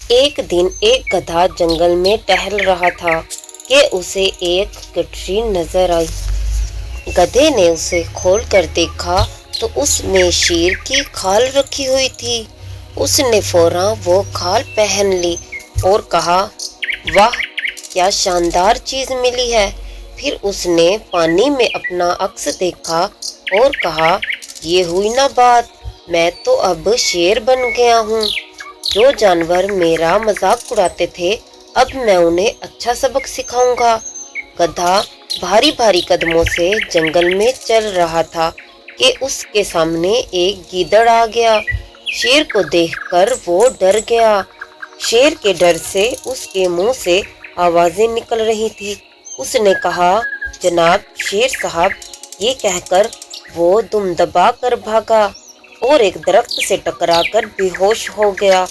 ایک دن ایک گدھا جنگل میں ٹہل رہا تھا کہ اسے ایک گٹھری نظر آئی۔ گدھے نے اسے کھول کر دیکھا تو اس میں شیر کی کھال رکھی ہوئی تھی۔ اس نے فوراً وہ کھال پہن لی اور کہا، واہ کیا شاندار چیز ملی ہے۔ پھر اس نے پانی میں اپنا عکس دیکھا اور کہا، یہ ہوئی نا بات، میں تو اب شیر بن گیا ہوں۔ جو جانور میرا مذاق اڑاتے تھے اب میں انہیں اچھا سبق سکھاؤں گا۔ گدھا بھاری بھاری قدموں سے جنگل میں چل رہا تھا کہ اس کے سامنے ایک گیدڑ آ گیا۔ شیر کو دیکھ کر وہ ڈر گیا۔ شیر کے ڈر سے اس کے منہ سے آوازیں نکل رہی تھی۔ اس نے کہا، جناب شیر صاحب، یہ کہہ کر وہ دم دبا کر بھاگا اور ایک درخت سے ٹکرا کر بے ہوش ہو گیا۔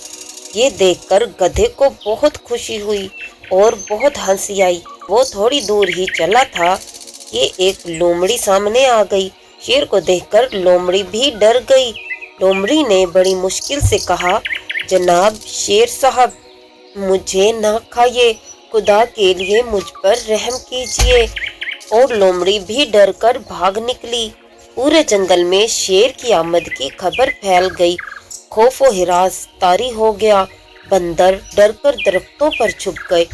یہ دیکھ کر گدھے کو بہت خوشی ہوئی اور بہت ہنسی آئی۔ وہ تھوڑی دور ہی چلا تھا کہ ایک لومڑی سامنے آ گئی۔ شیر کو دیکھ کر لومڑی بھی ڈر گئی۔ لومڑی نے بڑی مشکل سے کہا، جناب شیر صاحب، مجھے نہ کھائیے، خدا کے لیے مجھ پر رحم کیجیے۔ اور لومڑی بھی ڈر کر بھاگ نکلی۔ پورے جنگل میں شیر کی آمد کی خبر پھیل گئی۔ خوف و ہراس طاری ہو گیا۔ بندر ڈر کر درختوں پر چھپ گئے۔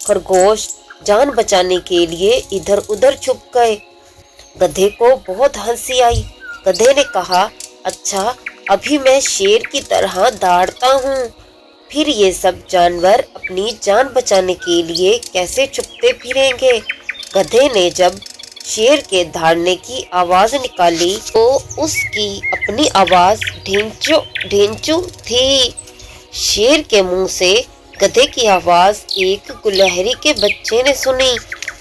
خرگوش جان بچانے کے لیے ادھر ادھر چھپ گئے۔ گدھے کو بہت ہنسی آئی۔ گدھے نے کہا، اچھا ابھی میں شیر کی طرح داڑتا ہوں، پھر یہ سب جانور اپنی جان بچانے کے لیے کیسے چھپتے پھریں گے۔ گدھے نے جب شیر کے دھاڑنے کی آواز نکالی تو اس کی اپنی آواز ڈھینچو ڈھینچو تھی۔ شیر کے منہ سے گدھے کی آواز ایک گلہری کے بچے نے سنی۔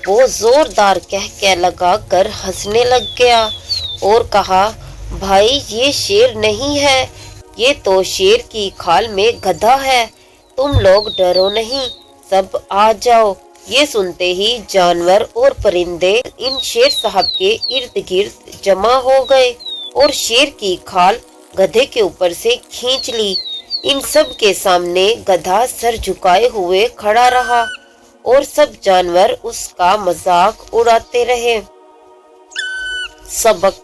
وہ زوردار قہقہ لگا کر ہنسنے لگ گیا اور کہا، بھائی یہ شیر نہیں ہے، یہ تو شیر کی کھال میں گدھا ہے۔ تم لوگ ڈرو نہیں، سب آ جاؤ۔ یہ سنتے ہی جانور اور پرندے ان شیر صاحب کے ارد گرد جمع ہو گئے اور شیر کی کھال گدھے کے اوپر سے کھینچ لی۔ ان سب کے سامنے گدھا سر جھکائے ہوئے کھڑا رہا اور سب جانور اس کا مذاق اڑاتے رہے۔ سبق: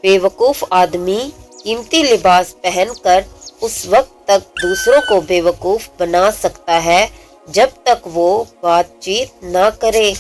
بے وقوف آدمی قیمتی لباس پہن کر اس وقت تک دوسروں کو بے وقوف بنا سکتا ہے جب تک وہ بات چیت نہ کرے۔